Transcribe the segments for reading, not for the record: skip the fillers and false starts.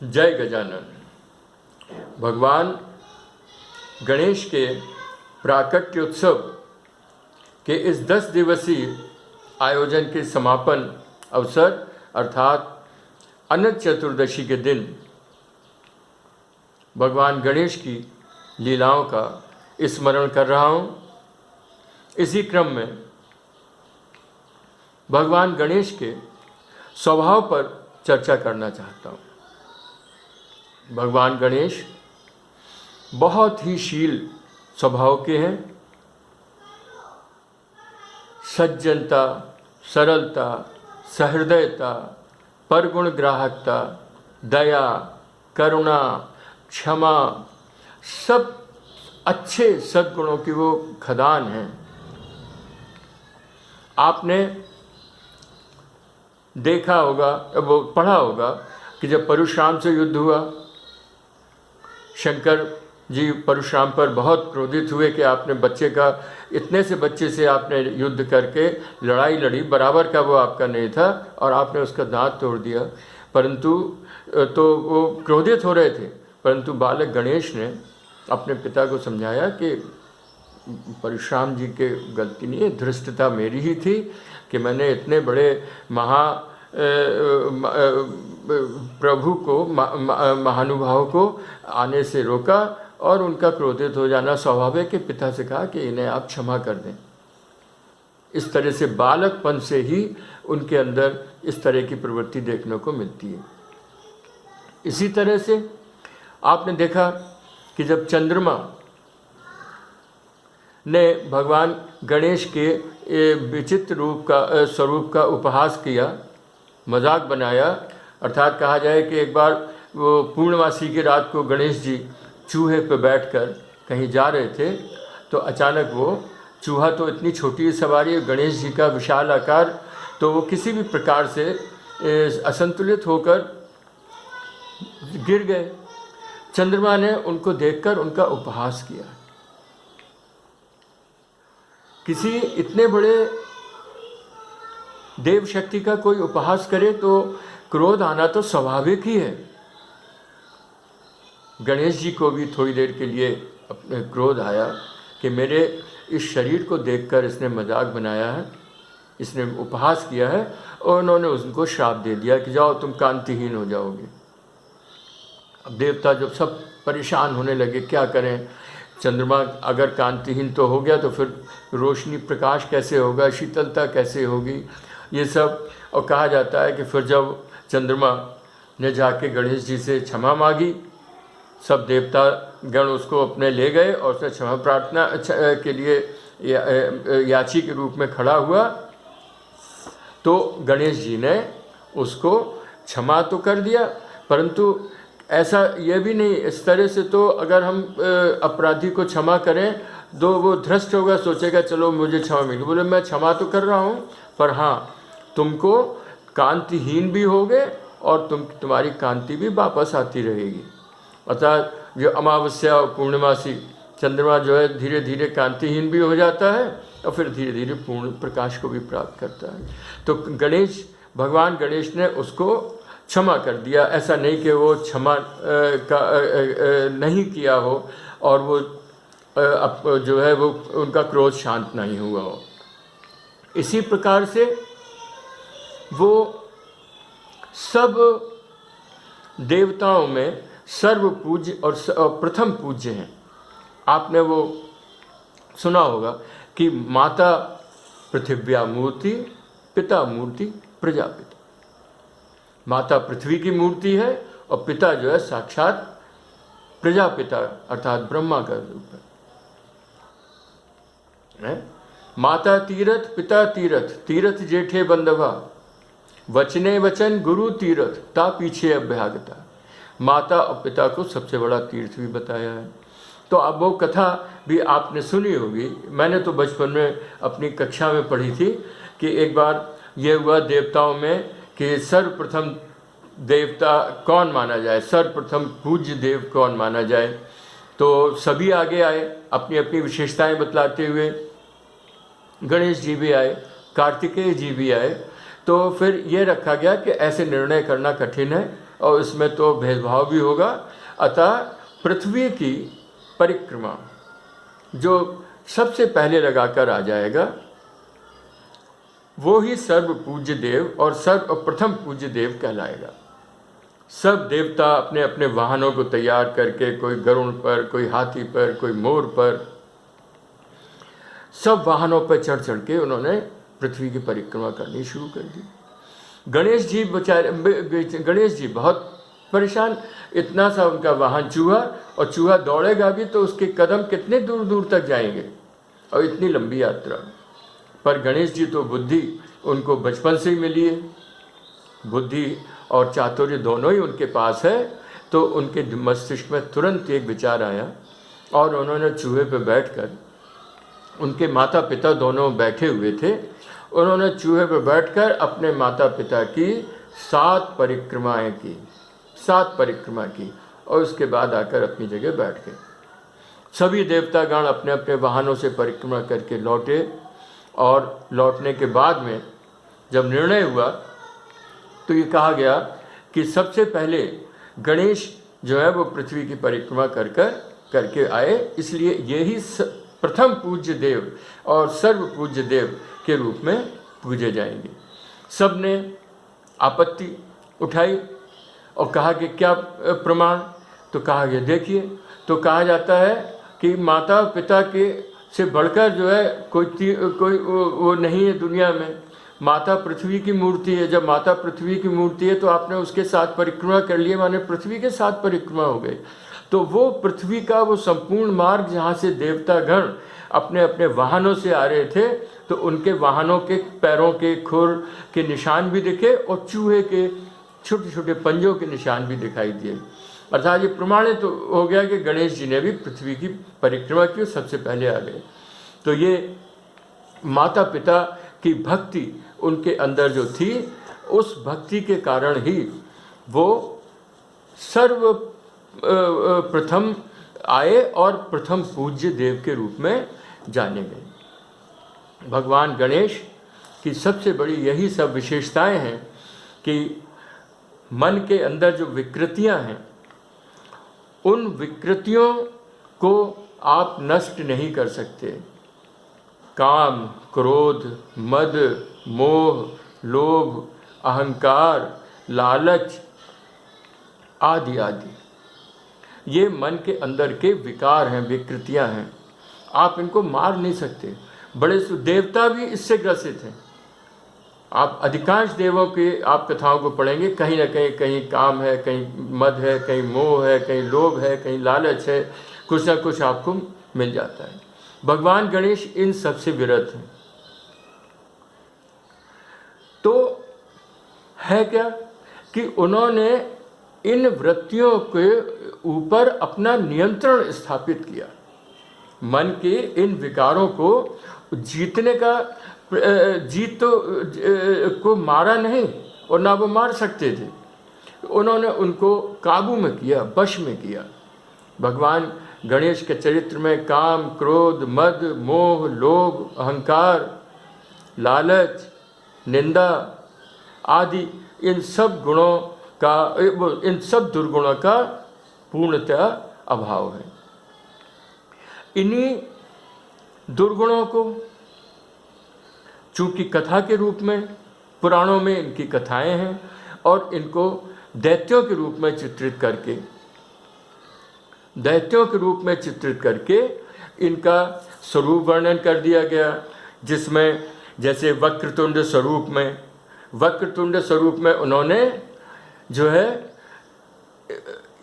जय गजानन। भगवान गणेश के प्राकट्य उत्सव के इस 10 दिवसीय आयोजन के समापन अवसर अर्थात अनंत चतुर्दशी के दिन भगवान गणेश की लीलाओं का स्मरण कर रहा हूँ। इसी क्रम में भगवान गणेश के स्वभाव पर चर्चा करना चाहता हूँ। भगवान गणेश बहुत ही शील स्वभाव के हैं। सज्जनता, सरलता, सहृदयता, परगुण ग्राहकता, दया, करुणा, क्षमा, सब अच्छे सद्गुणों की वो खदान हैं। आपने देखा होगा, वो पढ़ा होगा कि जब परशुराम से युद्ध हुआ, शंकर जी परशुराम पर बहुत क्रोधित हुए कि आपने बच्चे का, इतने से बच्चे से आपने युद्ध करके लड़ाई लड़ी, बराबर का वो आपका नहीं था और आपने उसका दांत तोड़ दिया। परंतु तो वो क्रोधित हो रहे थे, परंतु बालक गणेश ने अपने पिता को समझाया कि परशुराम जी के गलती नहीं है, धृष्टता मेरी ही थी कि मैंने इतने बड़े प्रभु को, महानुभाव को आने से रोका और उनका क्रोधित हो जाना स्वाभाविक है। पिता से कहा कि इन्हें आप क्षमा कर दें। इस तरह से बालकपन से ही उनके अंदर इस तरह की प्रवृत्ति देखने को मिलती है। इसी तरह से आपने देखा कि जब चंद्रमा ने भगवान गणेश के विचित्र रूप का, स्वरूप का उपहास किया, मजाक बनाया, अर्थात कहा जाए कि एक बार वो पूर्णमासी की रात को गणेश जी चूहे पर बैठकर कहीं जा रहे थे, तो अचानक वो चूहा तो इतनी छोटी सवारी है, गणेश जी का विशाल आकार, तो वो किसी भी प्रकार से असंतुलित होकर गिर गए। चंद्रमा ने उनको देखकर उनका उपहास किया। किसी इतने बड़े देव शक्ति का कोई उपहास करे तो क्रोध आना तो स्वाभाविक ही है। गणेश जी को भी थोड़ी देर के लिए अपने क्रोध आया कि मेरे इस शरीर को देखकर इसने मजाक बनाया है, इसने उपहास किया है, और उन्होंने उनको श्राप दे दिया कि जाओ तुम कांतिहीन हो जाओगे। अब देवता जब सब परेशान होने लगे, क्या करें, चंद्रमा अगर कांतिहीन तो हो गया तो फिर रोशनी प्रकाश कैसे होगा, शीतलता कैसे होगी, ये सब। और कहा जाता है कि फिर जब चंद्रमा ने जाके गणेश जी से क्षमा मांगी, सब देवता गण उसको अपने ले गए और उसने क्षमा प्रार्थना के लिए याची के रूप में खड़ा हुआ, तो गणेश जी ने उसको क्षमा तो कर दिया, परंतु ऐसा ये भी नहीं, इस तरह से तो अगर हम अपराधी को क्षमा करें तो वो ध्रष्ट होगा, सोचेगा चलो मुझे क्षमा मिली। बोले मैं क्षमा तो कर रहा हूँ, पर हाँ तुमको कांतिहीन भी होगे और तुम्हारी कांति भी वापस आती रहेगी। अर्थात जो अमावस्या और पूर्णमासी चंद्रमा जो है धीरे धीरे कांतिहीन भी हो जाता है और फिर धीरे धीरे पूर्ण प्रकाश को भी प्राप्त करता है। तो भगवान गणेश ने उसको क्षमा कर दिया। ऐसा नहीं कि वो क्षमा नहीं किया हो और वो जो है वो उनका क्रोध शांत नहीं हुआ हो। इसी प्रकार से वो सब देवताओं में सर्व पूज्य और प्रथम पूज्य हैं। आपने वो सुना होगा कि माता पृथिव्या मूर्ति, पिता मूर्ति, प्रजापिता। माता पृथ्वी की मूर्ति है और पिता जो है साक्षात प्रजापिता अर्थात ब्रह्मा का रूप है। माता तीरथ, पिता तीरथ, तीरथ जेठे बंधवा, वचने वचन गुरु तीरथ, ता पीछे अभ्यागता। माता और पिता को सबसे बड़ा तीर्थ भी बताया है। तो अब वो कथा भी आपने सुनी होगी, मैंने तो बचपन में अपनी कक्षा में पढ़ी थी कि एक बार ये हुआ देवताओं में कि सर्वप्रथम देवता कौन माना जाए, सर्वप्रथम पूज्य देव कौन माना जाए। तो सभी आगे आए अपनी अपनी विशेषताएं बतलाते हुए। गणेश जी भी आए, कार्तिकेय जी भी आए। तो फिर ये रखा गया कि ऐसे निर्णय करना कठिन है, और इसमें तो भेदभाव भी होगा। अतः पृथ्वी की परिक्रमा जो सबसे पहले लगाकर आ जाएगा वो ही सर्व पूज्य देव और सर्वप्रथम पूज्य देव कहलाएगा। सब देवता अपने अपने वाहनों को तैयार करके, कोई गरुड़ पर, कोई हाथी पर, कोई मोर पर, सब वाहनों पर चढ़ चढ़ के उन्होंने पृथ्वी की परिक्रमा करनी शुरू कर दी। गणेश जी बेचारे, गणेश जी बहुत परेशान, इतना सा उनका वाहन चूहा, और चूहा दौड़ेगा भी तो उसके कदम कितने दूर दूर तक जाएंगे, और इतनी लंबी यात्रा। पर गणेश जी तो बुद्धि उनको बचपन से ही मिली है, बुद्धि और चातुर्य दोनों ही उनके पास है। तो उनके मस्तिष्क में तुरंत एक विचार आया और उन्होंने चूहे पर बैठकर, उनके माता पिता दोनों बैठे हुए थे, उन्होंने चूहे पर बैठकर अपने माता पिता की 7 परिक्रमाएं की, 7 परिक्रमा की, और उसके बाद आकर अपनी जगह बैठ गए। सभी देवतागण अपने अपने वाहनों से परिक्रमा करके लौटे, और लौटने के बाद में जब निर्णय हुआ तो ये कहा गया कि सबसे पहले गणेश जो है वो पृथ्वी की परिक्रमा करके आए, इसलिए यही प्रथम पूज्य देव और सर्व पूज्य देव के रूप में पूजे जाएंगे। सब ने आपत्ति उठाई और कहा कि क्या प्रमाण, तो कहा गया देखिए, तो कहा जाता है कि माता पिता के से बढ़कर जो है कोई वो नहीं है दुनिया में। माता पृथ्वी की मूर्ति है, जब माता पृथ्वी की मूर्ति है तो आपने उसके 7 परिक्रमा कर लिए, माने पृथ्वी के 7 परिक्रमा हो गए। तो वो पृथ्वी का वो संपूर्ण मार्ग जहाँ से देवतागण अपने अपने वाहनों से आ रहे थे, तो उनके वाहनों के पैरों के खुर के निशान भी दिखे और चूहे के छोटे छोटे पंजों के निशान भी दिखाई दिए। अर्थात ये प्रमाणित तो हो गया कि गणेश जी ने भी पृथ्वी की परिक्रमा की, सबसे पहले आ गए। तो ये माता पिता की भक्ति उनके अंदर जो थी, उस भक्ति के कारण ही वो सर्व प्रथम आए और प्रथम पूज्य देव के रूप में जाने गए। भगवान गणेश की सबसे बड़ी यही सब विशेषताएं हैं कि मन के अंदर जो विकृतियां हैं, उन विकृतियों को आप नष्ट नहीं कर सकते। काम, क्रोध, मद, मोह, लोभ, अहंकार, लालच आदि आदि, ये मन के अंदर के विकार हैं, विकृतियां हैं। आप इनको मार नहीं सकते। बड़े देवता भी इससे ग्रसित हैं। आप अधिकांश देवों के आप कथाओं को पढ़ेंगे, कहीं ना कहीं काम है, कहीं मद है, कहीं मोह है, कहीं लोभ है, कहीं लालच है, कुछ ना कुछ आपको मिल जाता है। भगवान गणेश इन सबसे विरत हैं। तो है क्या कि उन्होंने इन वृत्तियों के ऊपर अपना नियंत्रण स्थापित किया। मन के इन विकारों को जीतने का जीत तो को मारा नहीं, और ना वो मार सकते थे। उन्होंने उनको काबू में किया, वश में किया। भगवान गणेश के चरित्र में काम, क्रोध, मद, मोह, लोभ, अहंकार, लालच, निंदा आदि इन सब गुणों का, इन सब दुर्गुणों का पूर्णतः अभाव है। इन्हीं दुर्गुणों को चूँकि कथा के रूप में, पुराणों में इनकी कथाएं हैं, और इनको दैत्यों के रूप में चित्रित करके इनका स्वरूप वर्णन कर दिया गया। जिसमें जैसे वक्रतुंड स्वरूप में उन्होंने जो है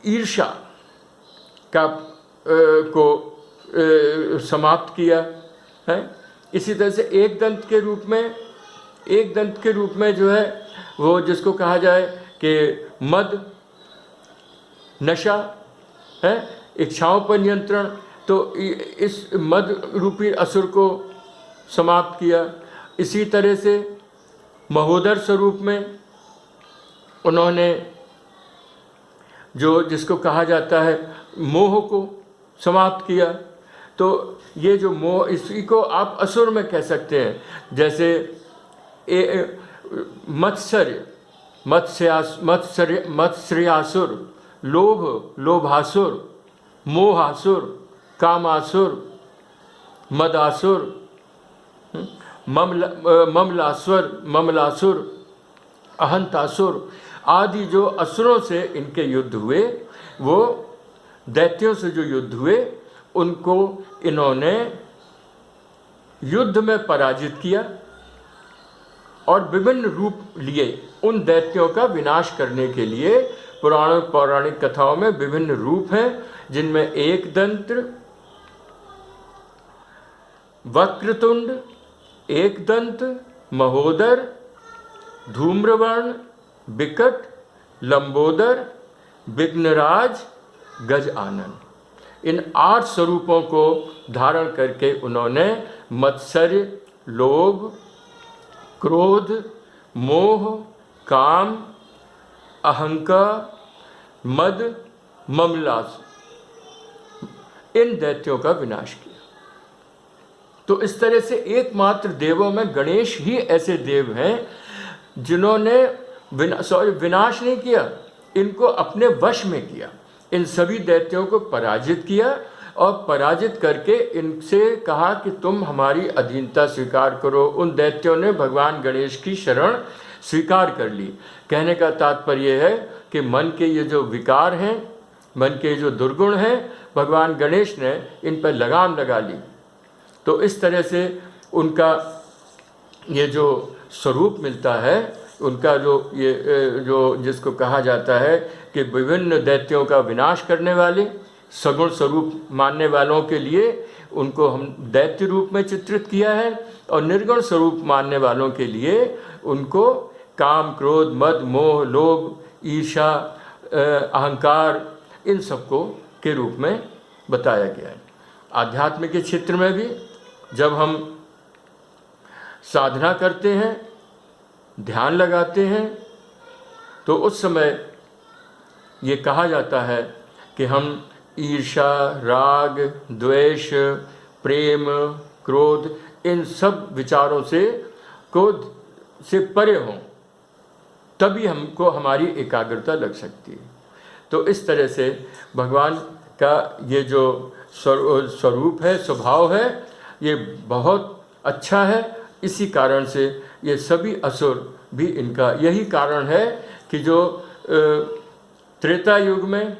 ईर्ष्या का को समाप्त किया है। इसी तरह से एक दंत के रूप में जो है वो जिसको कहा जाए कि मद, नशा है, इच्छाओं पर नियंत्रण, तो इस मद रूपी असुर को समाप्त किया। इसी तरह से महोदर स्वरूप में उन्होंने जो जिसको कहा जाता है मोह को समाप्त किया। तो ये जो मोह, इसी को आप असुर में कह सकते हैं। जैसे मत्सर्य, मत्स्यासुर, लोभासुर, मोहासुर, कामासुर, मदासुर, ममलासुर, अहंतासुर आदि जो असुरों से इनके युद्ध हुए, वो दैत्यों से जो युद्ध हुए उनको इन्होंने युद्ध में पराजित किया और विभिन्न रूप लिए। उन दैत्यों का विनाश करने के लिए पौराणिक कथाओं में विभिन्न रूप हैं, जिनमें एकदंत, वक्रतुंड, एकदंत, महोदर, धूम्रवर्ण, विकट, लंबोदर, विघ्नराज, गज आनन, इन 8 स्वरूपों को धारण करके उन्होंने मत्सर्य, लोभ, क्रोध, मोह, काम, अहंकार, मद, ममलास, इन दैत्यों का विनाश किया। तो इस तरह से एकमात्र देवों में गणेश ही ऐसे देव हैं जिन्होंने विनाश नहीं किया, इनको अपने वश में किया, इन सभी दैत्यों को पराजित किया और पराजित करके इनसे कहा कि तुम हमारी अधीनता स्वीकार करो। उन दैत्यों ने भगवान गणेश की शरण स्वीकार कर ली। कहने का तात्पर्य है कि मन के ये जो विकार हैं, मन के जो दुर्गुण हैं, भगवान गणेश ने इन पर लगाम लगा ली। तो इस तरह से उनका ये जो स्वरूप मिलता है, उनका जो जिसको कहा जाता है कि विभिन्न दैत्यों का विनाश करने वाले, सगुण स्वरूप मानने वालों के लिए उनको हम दैत्य रूप में चित्रित किया है, और निर्गुण स्वरूप मानने वालों के लिए उनको काम, क्रोध, मद, मोह, लोभ, ईर्ष्या, अहंकार, इन सबको के रूप में बताया गया है। आध्यात्म के क्षेत्र में भी जब हम साधना करते हैं, ध्यान लगाते हैं, तो उस समय ये कहा जाता है कि हम ईर्ष्या, राग, द्वेष, प्रेम, क्रोध, इन सब विचारों से परे हों, तभी हमको हमारी एकाग्रता लग सकती है। तो इस तरह से भगवान का ये जो स्वरूप है, स्वभाव है, ये बहुत अच्छा है। इसी कारण से ये सभी असुर भी, इनका यही कारण है कि जो त्रेता युग में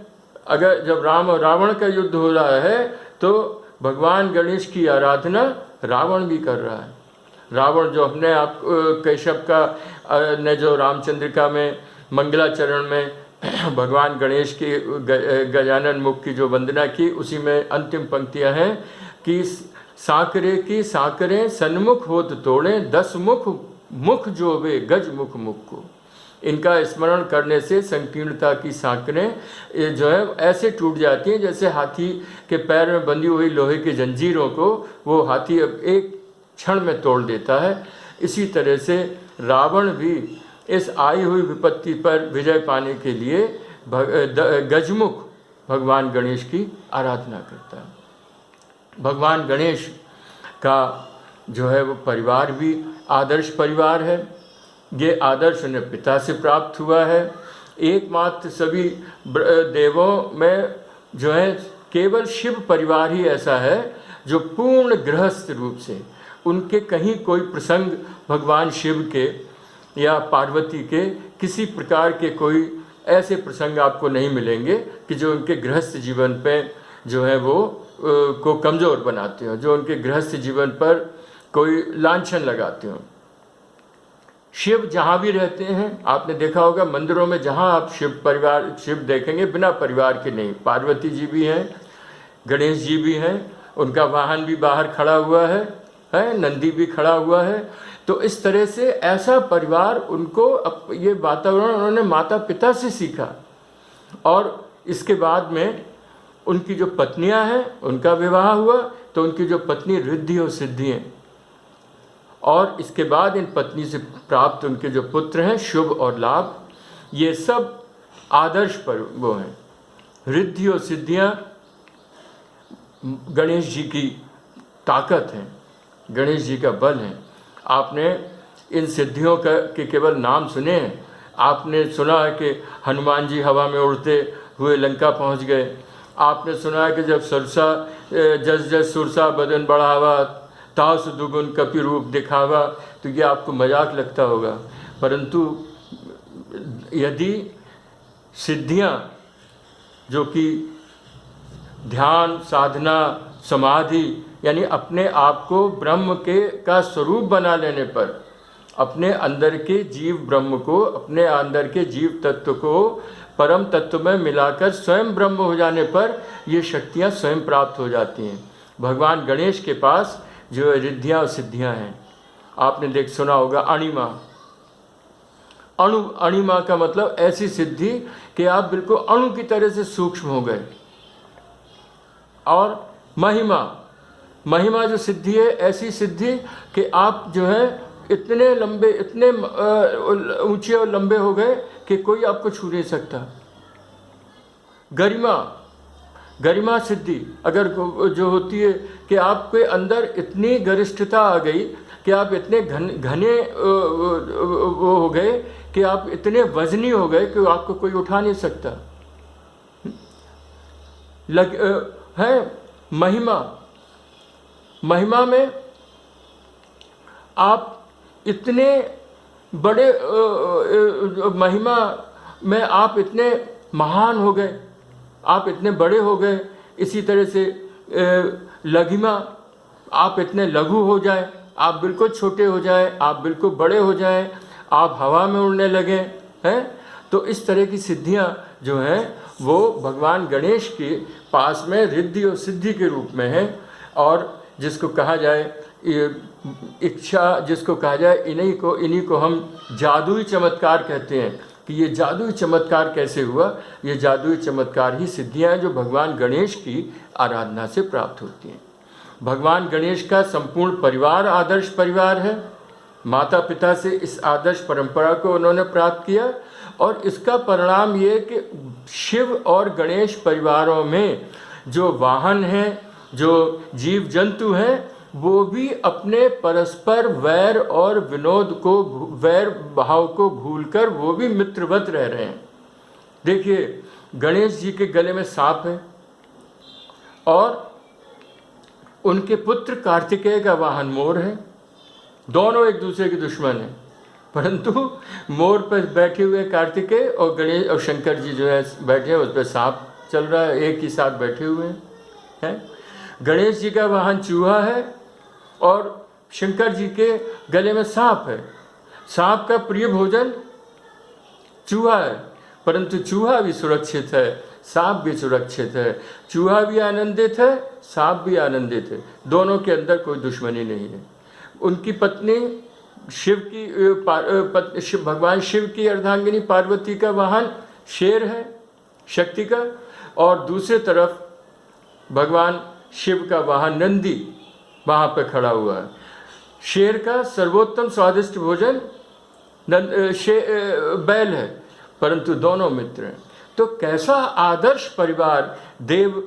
अगर जब राम और रावण का युद्ध हो रहा है, तो भगवान गणेश की आराधना रावण भी कर रहा है। रावण जो अपने आप कैशव का ने जो रामचंद्रिका में मंगलाचरण में भगवान गणेश की गजानन मुख की जो वंदना की, उसी में अंतिम पंक्तियां हैं कि साकरे की साकरें सन्मुख होत तोड़े, 10 मुख जो वे गज मुख को। इनका स्मरण करने से संकीर्णता की साकरें जो है ऐसे टूट जाती हैं जैसे हाथी के पैर में बंधी हुई लोहे की जंजीरों को वो हाथी अब एक क्षण में तोड़ देता है। इसी तरह से रावण भी इस आई हुई विपत्ति पर विजय पाने के लिए गजमुख भगवान गणेश की आराधना करता है। भगवान गणेश का जो है वो परिवार भी आदर्श परिवार है। ये आदर्श उन्हें पिता से प्राप्त हुआ है। एकमात्र सभी देवों में जो है केवल शिव परिवार ही ऐसा है जो पूर्ण गृहस्थ रूप से, उनके कहीं कोई प्रसंग भगवान शिव के या पार्वती के किसी प्रकार के कोई ऐसे प्रसंग आपको नहीं मिलेंगे कि जो उनके गृहस्थ जीवन पे जो है वो को कमज़ोर बनाते हो, जो उनके गृहस्थ जीवन पर कोई लांछन लगाते हो। शिव जहाँ भी रहते हैं, आपने देखा होगा मंदिरों में जहाँ आप शिव देखेंगे बिना परिवार के नहीं। पार्वती जी भी हैं, गणेश जी भी हैं, उनका वाहन भी बाहर खड़ा हुआ है, नंदी भी खड़ा हुआ है। तो इस तरह से ऐसा परिवार उनको ये वातावरण उन्होंने माता पिता से सीखा। और इसके बाद में उनकी जो पत्नियां हैं उनका विवाह हुआ, तो उनकी जो पत्नी रिद्धि और सिद्धि हैं, और इसके बाद इन पत्नी से प्राप्त उनके जो पुत्र हैं शुभ और लाभ, ये सब आदर्श पर वो हैं। रिद्धि और सिद्धियां गणेश जी की ताकत हैं, गणेश जी का बल है। आपने इन सिद्धियों के केवल नाम सुने हैं, आपने सुना है कि हनुमान जी हवा में उड़ते हुए लंका पहुंच गए। आपने सुना है कि जब सुरसा जस जस सुरसा बदन बढ़ावा ताव सुदुगुन कपि रूप दिखावा, तो ये आपको मजाक लगता होगा, परंतु यदि सिद्धियां जो कि ध्यान साधना समाधि यानी अपने आप को ब्रह्म का स्वरूप बना लेने पर, अपने अंदर के जीव ब्रह्म को, अपने अंदर के जीव तत्व को परम तत्व में मिलाकर स्वयं ब्रह्म हो जाने पर ये शक्तियाँ स्वयं प्राप्त हो जाती हैं। भगवान गणेश के पास जो रिद्धियाँ और सिद्धियाँ हैं, आपने सुना होगा अणिमा। अणिमा का मतलब ऐसी सिद्धि कि आप बिल्कुल अणु की तरह से सूक्ष्म हो गए। और महिमा जो सिद्धि है, ऐसी सिद्धि कि आप जो है इतने लंबे, इतने ऊंचे और लंबे हो गए कि कोई आपको छू नहीं सकता। गरिमा सिद्धि अगर जो होती है कि आपके अंदर इतनी गरिष्ठता आ गई कि आप इतने घने वो हो गए कि आप इतने वजनी हो गए कि आपको कोई उठा नहीं सकता। है महिमा में आप इतने बड़े महिमा में आप इतने महान हो गए, आप इतने बड़े हो गए। इसी तरह से लघिमा, आप इतने लघु हो जाए, आप बिल्कुल छोटे हो जाए, आप बिल्कुल बड़े हो जाए, आप हवा में उड़ने लगे हैं। तो इस तरह की सिद्धियां जो हैं वो भगवान गणेश के पास में रिद्धि और सिद्धि के रूप में है। और जिसको कहा जाए इच्छा, जिसको कहा जाए इन्हीं को हम जादुई चमत्कार कहते हैं। कि ये जादुई चमत्कार कैसे हुआ? ये जादुई चमत्कार ही सिद्धियां हैं जो भगवान गणेश की आराधना से प्राप्त होती हैं। भगवान गणेश का संपूर्ण परिवार आदर्श परिवार है। माता पिता से इस आदर्श परंपरा को उन्होंने प्राप्त किया, और इसका परिणाम ये कि शिव और गणेश परिवारों में जो वाहन हैं, जो जीव जंतु हैं, वो भी अपने परस्पर वैर और विनोद को, वैर भाव को भूलकर वो भी मित्रवत रह रहे हैं। देखिए, गणेश जी के गले में सांप है और उनके पुत्र कार्तिकेय का वाहन मोर है। दोनों एक दूसरे के दुश्मन हैं, परंतु मोर पर बैठे हुए कार्तिकेय और गणेश और शंकर जी जो है बैठे हैं, उस पर सांप चल रहा है, एक ही साथ बैठे हुए हैं। गणेश जी का वाहन चूहा है और शंकर जी के गले में सांप है। सांप का प्रिय भोजन चूहा है, परंतु चूहा भी सुरक्षित है, सांप भी सुरक्षित है। चूहा भी आनंदित है, सांप भी आनंदित है, दोनों के अंदर कोई दुश्मनी नहीं है। उनकी पत्नी भगवान शिव की अर्धांगिनी पार्वती का वाहन शेर है, शक्ति का, और दूसरी तरफ भगवान शिव का वाहन नंदी वहाँ पर खड़ा हुआ है। शेर का सर्वोत्तम स्वादिष्ट भोजन बैल है, परंतु दोनों मित्र हैं। तो कैसा आदर्श परिवार देव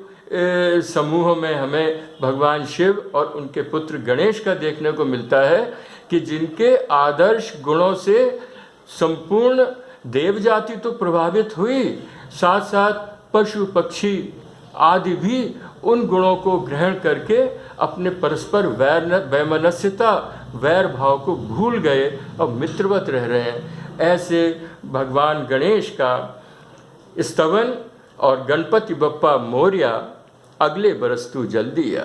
समूह में हमें भगवान शिव और उनके पुत्र गणेश का देखने को मिलता है कि जिनके आदर्श गुणों से संपूर्ण देव जाति तो प्रभावित हुई, साथ साथ पशु पक्षी आदि भी उन गुणों को ग्रहण करके अपने परस्पर वैमनस्यता, वैर भाव को भूल गए और मित्रवत रह रहे हैं। ऐसे भगवान गणेश का स्तवन और गणपति बप्पा मोरया अगले बरस तू जल्दी आ।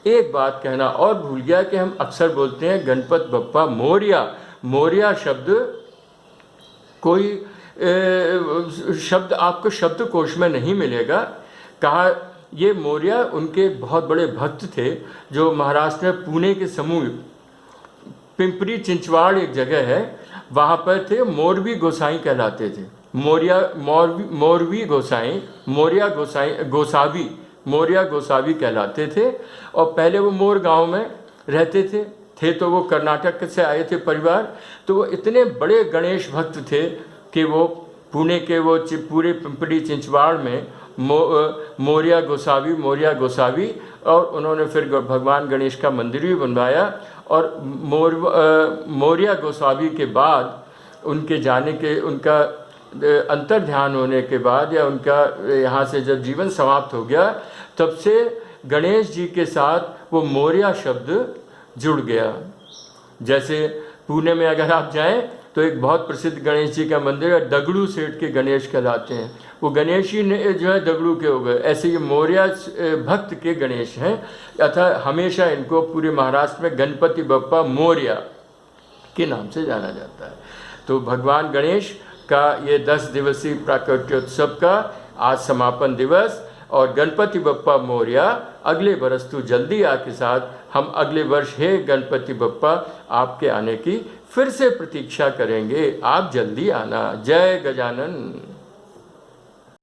एक बात कहना और भूल गया कि हम अक्सर बोलते हैं गणपति बप्पा मोरया। मोरया शब्द कोई शब्द आपको शब्दकोश में नहीं मिलेगा। कहा ये मोरया उनके बहुत बड़े भक्त थे जो महाराष्ट्र में पुणे के समीप पिंपरी चिंचवाड़ एक जगह है, वहाँ पर थे। मोरवी गोसाई कहलाते थे। मोरवी गोसाई, मोरया गोसावी कहलाते थे। और पहले वो मोर गांव में रहते थे तो वो कर्नाटक से आए थे परिवार। तो वो इतने बड़े गणेश भक्त थे कि वो पुणे के वो पूरे पिंपरी चिंचवाड़ में मोरया गोसावी, और उन्होंने फिर भगवान गणेश का मंदिर भी बनवाया। और मोरया गोसावी के बाद उनके जाने के, उनका अंतर ध्यान होने के बाद या उनका यहाँ से जब जीवन समाप्त हो गया, तब से गणेश जी के साथ वो मौर्य शब्द जुड़ गया। जैसे पुणे में अगर आप जाएं तो एक बहुत प्रसिद्ध गणेश जी का मंदिर है, दगड़ू सेठ के गणेश कहलाते हैं। वो गणेश ही ने जो है दगड़ू के हो गए। ऐसे ये मौर्य भक्त के गणेश हैं, अतः हमेशा इनको पूरे महाराष्ट्र में गणपति बप्पा मौर्य के नाम से जाना जाता है। तो भगवान गणेश का ये 10 दिवसीय प्राकट्योत्सव का आज समापन दिवस, और गणपति बप्पा मौर्य अगले वर्ष तू जल्दी आ के साथ हम अगले वर्ष हे गणपति बप्पा आपके आने की फिर से प्रतीक्षा करेंगे। आप जल्दी आना। जय गजानन।